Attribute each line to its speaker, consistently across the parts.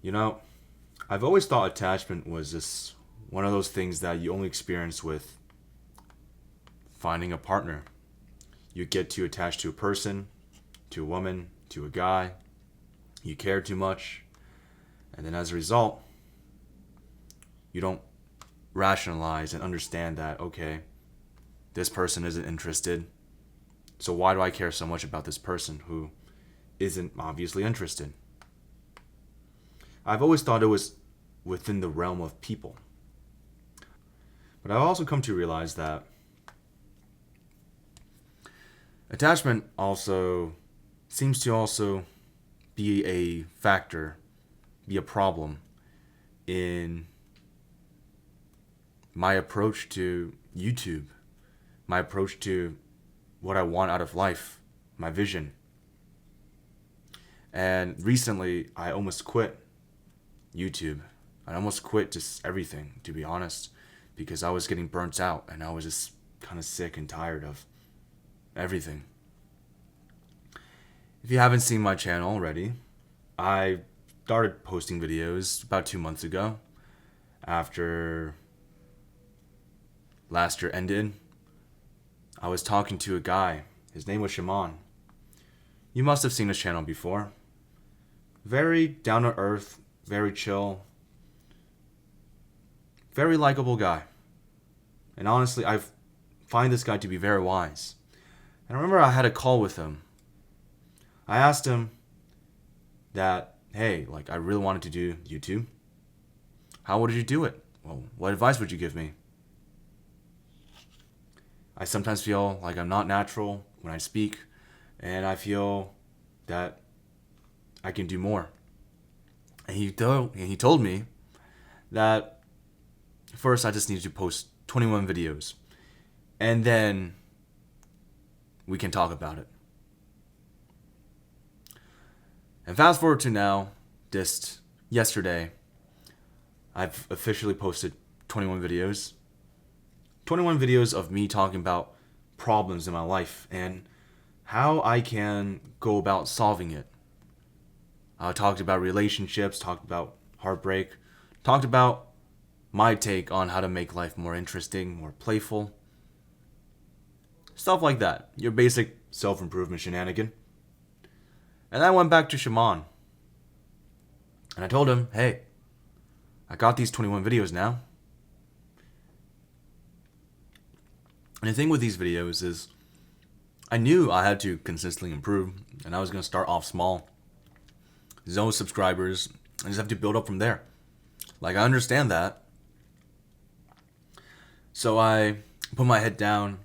Speaker 1: You know, I've always thought attachment was just one of those things that you only experience with finding a partner. You get too attached to a person, to a woman, to a guy. You care too much. And then as a result, you don't rationalize and understand that, okay, this person isn't interested. So why do I care so much about this person who isn't obviously interested? I've always thought it was within the realm of people. But I've also come to realize that attachment also seems to also be a factor, be a problem in my approach to YouTube, my approach to what I want out of life, my vision. And recently, I almost quit YouTube. I almost quit just everything, to be honest, because I was getting burnt out and I was just kind of sick and tired of everything. If you haven't seen my channel already, I started posting videos about 2 months ago after last year ended. I was talking to a guy. His name was Shimon. You must have seen his channel before. Very down to earth, very chill, very likable guy. And honestly, I find this guy to be very wise. And I remember I had a call with him. I asked him that, hey, like I really wanted to do YouTube. How would you do it? Well, what advice would you give me? I sometimes feel like I'm not natural when I speak, and I feel that I can do more. And he told me that first I just needed to post 21 videos, and then we can talk about it. And fast forward to now, just yesterday, I've officially posted 21 videos. 21 videos of me talking about problems in my life and how I can go about solving it. I talked about relationships, talked about heartbreak, talked about my take on how to make life more interesting, more playful. Stuff like that. Your basic self-improvement shenanigan. And I went back to Shimon. And I told him, hey, I got these 21 videos now. And the thing with these videos is I knew I had to consistently improve, and I was going to start off small. No subscribers. I just have to build up from there. Like, I understand that. So I put my head down.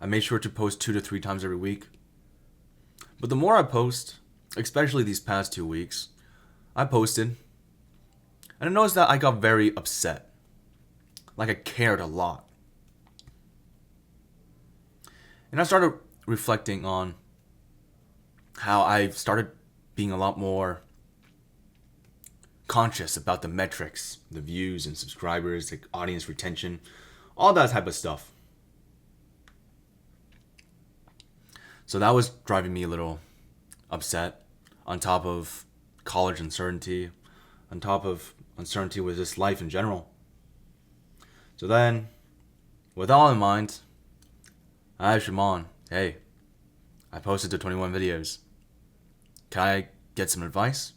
Speaker 1: I made sure to post 2 to 3 times every week. But the more I post, especially these past 2 weeks, I posted. And I noticed that I got very upset. Like I cared a lot. And I started reflecting on how I started being a lot more conscious about the metrics, the views and subscribers, like audience retention, all that type of stuff. So that was driving me a little upset, on top of college uncertainty, on top of uncertainty with just life in general. So then, with all in mind, I asked Shimon, hey, I posted the 21 videos. Can I get some advice?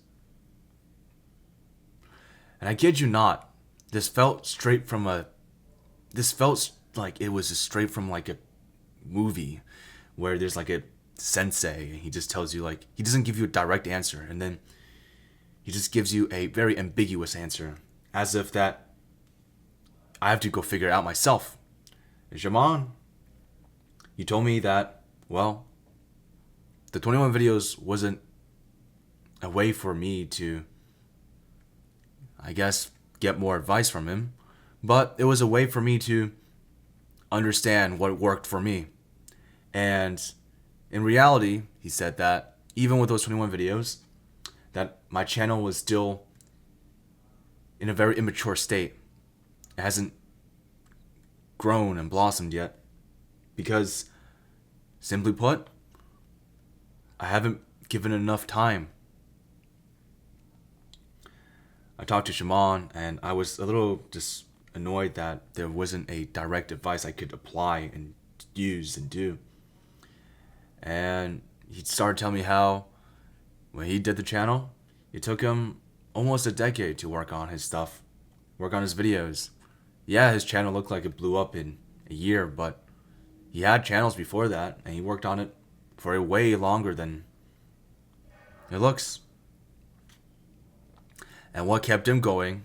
Speaker 1: And I kid you not, this felt like it was straight from like a movie where there's like a sensei and he just tells you, like, he doesn't give you a direct answer, and then he just gives you a very ambiguous answer, as if that I have to go figure it out myself. And Shimon, you told me that, well, the 21 videos wasn't a way for me to, I guess, get more advice from him, but it was a way for me to understand what worked for me. And in reality, he said that even with those 21 videos, that my channel was still in a very immature state. It hasn't grown and blossomed yet. Because, simply put, I haven't given enough time. I talked to Shimon, and I was a little just annoyed that there wasn't a direct advice I could apply and use and do. And he started telling me how when he did the channel, it took him almost a decade to work on his stuff, work on his videos. Yeah, his channel looked like it blew up in a year, but he had channels before that, and he worked on it for a way longer than it looks. And what kept him going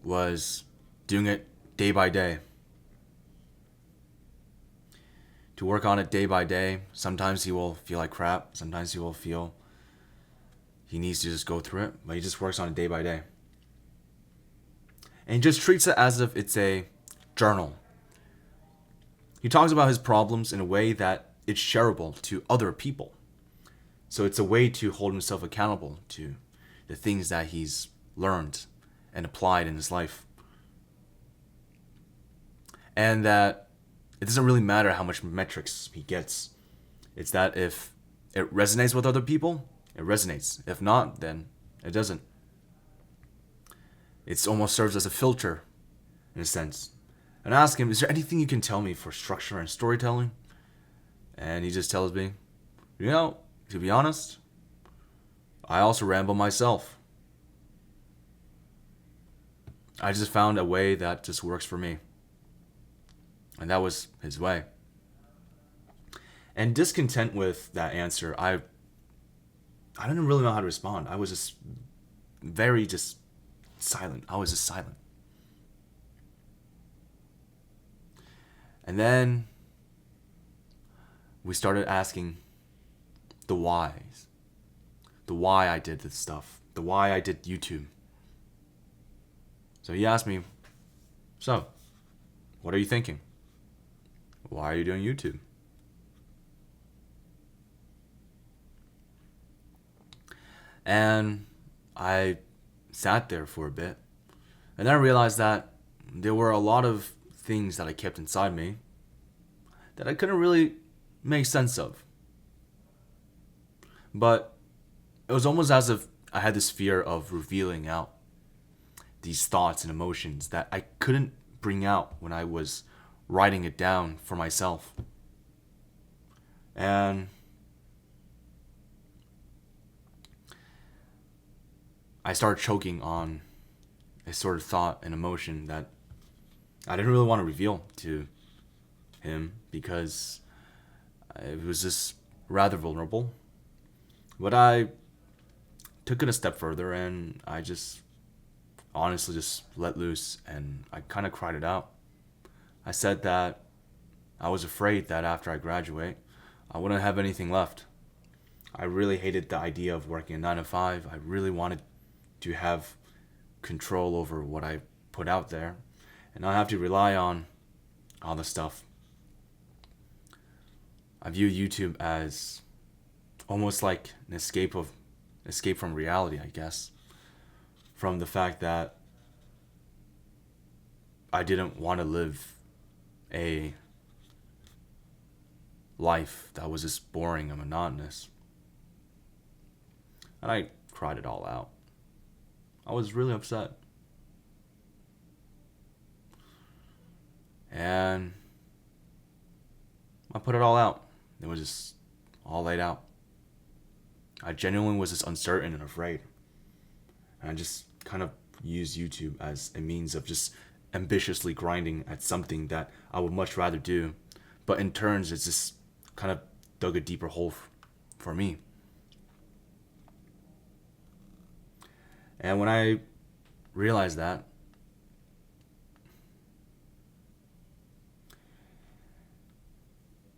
Speaker 1: was doing it day by day. To work on it day by day, sometimes he will feel like crap, sometimes he will feel he needs to just go through it, but he just works on it day by day. And he just treats it as if it's a journal. He talks about his problems in a way that it's shareable to other people. So it's a way to hold himself accountable to the things that he's learned and applied in his life. And that it doesn't really matter how much metrics he gets. It's that if it resonates with other people, it resonates. If not, then it doesn't. It almost serves as a filter, in a sense. And I ask him, is there anything you can tell me for structure and storytelling? And he just tells me, to be honest, I also ramble myself. I just found a way that just works for me. And that was his way. And discontent with that answer, I didn't really know how to respond. I was just very just silent. I was just silent. And then we started asking the whys. The why I did this stuff. The why I did YouTube. So he asked me, so, what are you thinking? Why are you doing YouTube? And I sat there for a bit. And then I realized that there were a lot of things that I kept inside me that I couldn't really make sense of. But it was almost as if I had this fear of revealing out these thoughts and emotions that I couldn't bring out when I was writing it down for myself. And I started choking on a sort of thought and emotion that I didn't really want to reveal to him because it was just rather vulnerable. But I took it a step further and I just honestly just let loose and I kind of cried it out. I said that I was afraid that after I graduate, I wouldn't have anything left. I really hated the idea of working a 9 to 5. I really wanted to have control over what I put out there and not have to rely on all the stuff. I view YouTube as almost like an escape from reality, I guess. From the fact that I didn't want to live a life that was just boring and monotonous. And I cried it all out. I was really upset. And I put it all out. It was just all laid out. I genuinely was just uncertain and afraid. And I just kind of used YouTube as a means of just ambitiously grinding at something that I would much rather do. But in turns, it's just kind of dug a deeper hole for me. And when I realized that,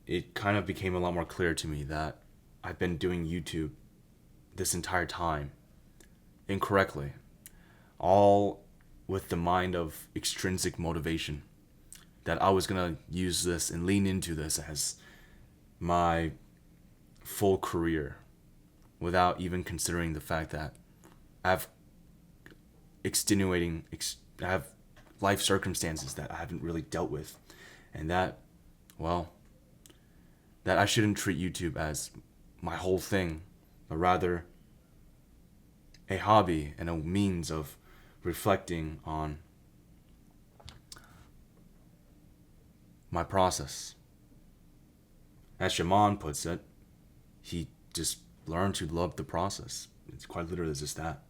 Speaker 1: it kind of became a lot more clear to me that I've been doing YouTube this entire time incorrectly, all with the mind of extrinsic motivation, that I was going to use this and lean into this as my full career without even considering the fact that I have I have life circumstances that I haven't really dealt with, and that, well, that I shouldn't treat YouTube as my whole thing, but rather a hobby and a means of reflecting on my process. As Shaman puts it, he just learned to love the process. It's quite literally just that.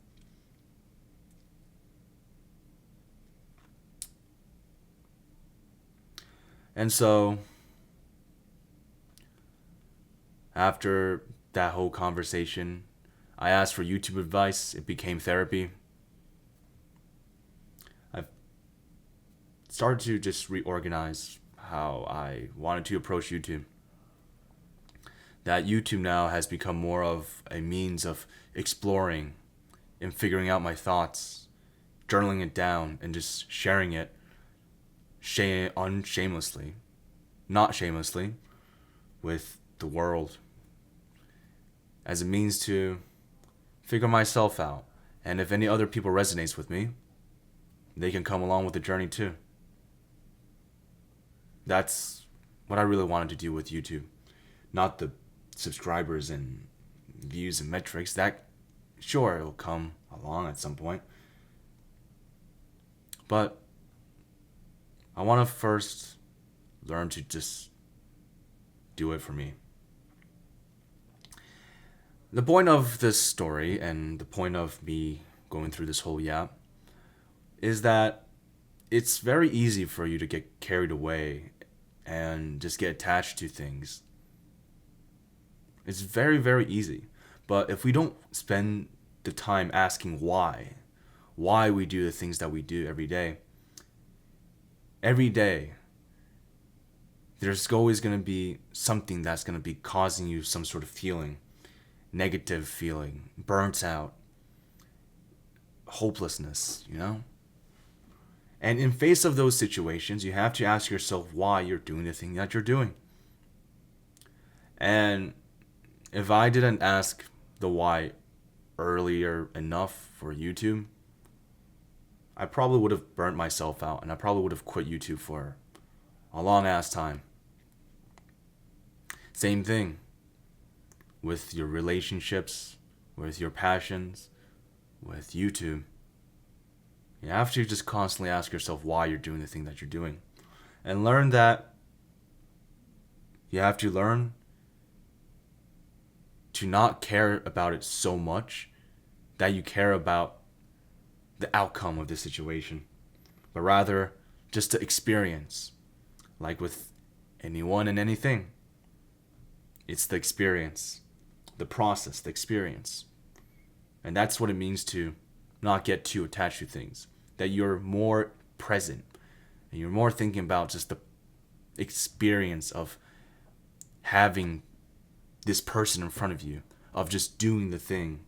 Speaker 1: And so, after that whole conversation, I asked for YouTube advice. It became therapy. I've started to just reorganize how I wanted to approach YouTube. That YouTube now has become more of a means of exploring and figuring out my thoughts, journaling it down, and just sharing it unshamelessly, not shamelessly, with the world, as a means to figure myself out. And if any other people resonates with me, they can come along with the journey too. That's what I really wanted to do with YouTube. Not the subscribers and views and metrics. That, sure, it'll come along at some point. But I want to first learn to just do it for me. The point of this story and the point of me going through this whole yap is that it's very easy for you to get carried away and just get attached to things. It's very, very easy. But if we don't spend the time asking why we do the things that we do every day, there's always going to be something that's going to be causing you some sort of feeling, negative feeling, burnt out, hopelessness, And in face of those situations, you have to ask yourself why you're doing the thing that you're doing. And if I didn't ask the why earlier enough for YouTube, I probably would have burnt myself out, and I probably would have quit YouTube for a long ass time. Same thing with your relationships, with your passions, with YouTube. You have to just constantly ask yourself why you're doing the thing that you're doing. And learn that you have to learn to not care about it so much that you care about the outcome of the situation, but rather just to experience. Like with anyone and anything, it's the experience, the process, the experience. And that's what it means to not get too attached to things. That you're more present and you're more thinking about just the experience of having this person in front of you, of just doing the thing.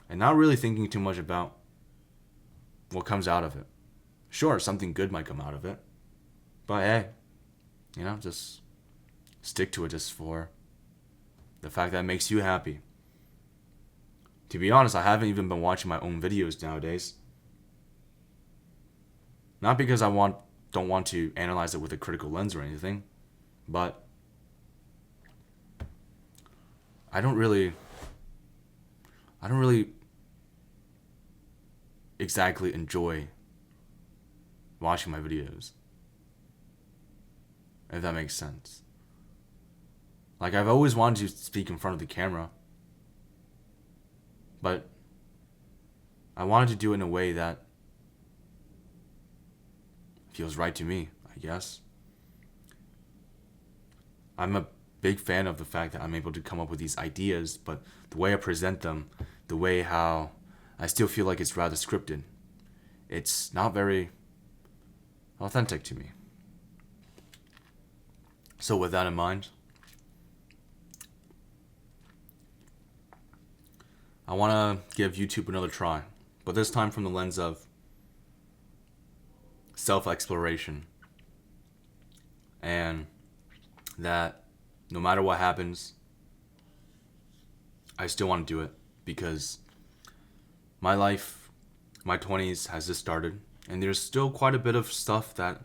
Speaker 1: And not really thinking too much about what comes out of it. Sure, something good might come out of it. But hey, just stick to it just for the fact that it makes you happy. To be honest, I haven't even been watching my own videos nowadays. Not because I don't want to analyze it with a critical lens or anything, but I don't really exactly enjoy watching my videos. If that makes sense. Like, I've always wanted to speak in front of the camera, but I wanted to do it in a way that feels right to me, I guess. I'm a big fan of the fact that I'm able to come up with these ideas, but the way I present them, the way how I still feel like it's rather scripted, it's not very authentic to me. So with that in mind, I want to give YouTube another try, but this time from the lens of self-exploration, and that no matter what happens, I still want to do it because my life, my 20s has just started, and there's still quite a bit of stuff that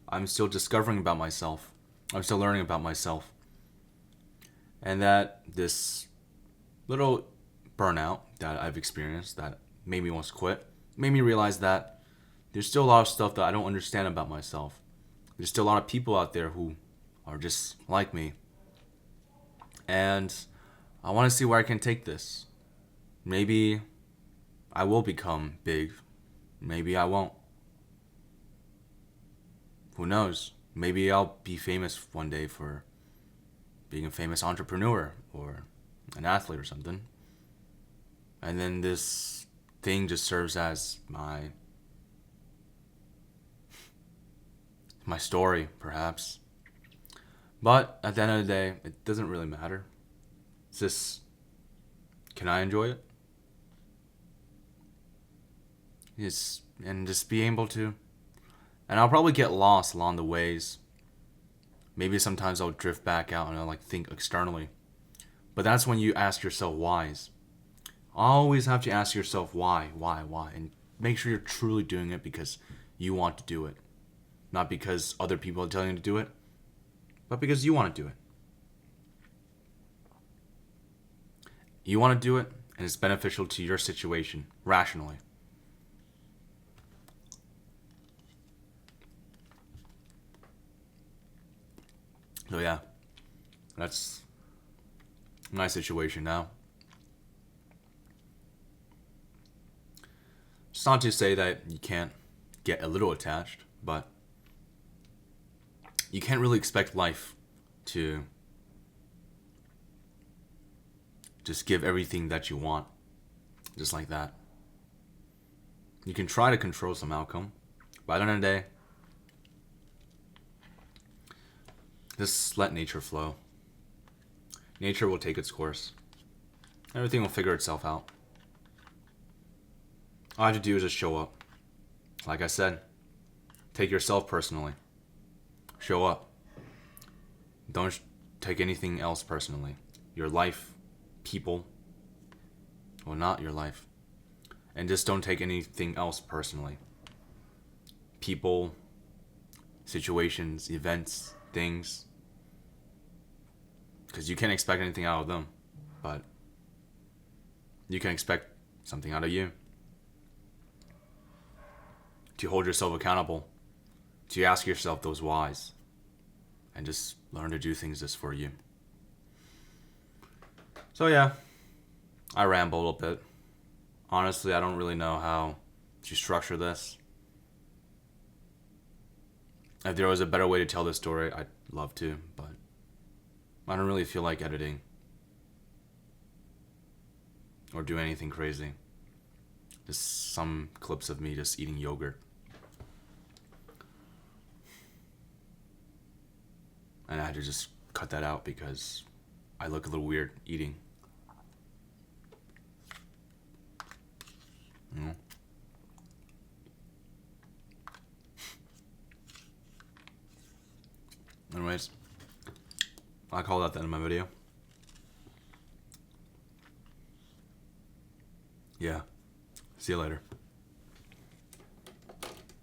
Speaker 1: I'm still discovering about myself. I'm still learning about myself. And that this little burnout that I've experienced that made me want to quit. Made me realize that there's still a lot of stuff that I don't understand about myself. There's still a lot of people out there who are just like me. And I want to see where I can take this. Maybe I will become big. Maybe I won't. Who knows? Maybe I'll be famous one day for being a famous entrepreneur or an athlete or something. And then this thing just serves as my story, perhaps. But at the end of the day, it doesn't really matter. It's just, can I enjoy it? Yes, and just be able to. And I'll probably get lost along the ways. Maybe sometimes I'll drift back out and I'll think externally. But that's when you ask yourself whys. Always have to ask yourself why, and make sure you're truly doing it because you want to do it. Not because other people are telling you to do it, but because you want to do it. You want to do it, and it's beneficial to your situation, rationally. So yeah, that's my situation now. It's not to say that you can't get a little attached, but you can't really expect life to just give everything that you want, just like that. You can try to control some outcome, but at the end of the day, just let nature flow. Nature will take its course. Everything will figure itself out. All you have to do is just show up. Like I said, take yourself personally. Show up. Don't take anything else personally. Your life, people, well, not your life. And just don't take anything else personally. People, situations, events, things. Because you can't expect anything out of them. But you can expect something out of you. To hold yourself accountable. To ask yourself those whys. And just learn to do things just for you. So yeah, I ramble a little bit. Honestly, I don't really know how to structure this. If there was a better way to tell this story, I'd love to, but I don't really feel like editing. Or do anything crazy. Just some clips of me just eating yogurt. And I had to just cut that out because I look a little weird eating. You know? Anyways, I call that the end of my video. Yeah. See you later.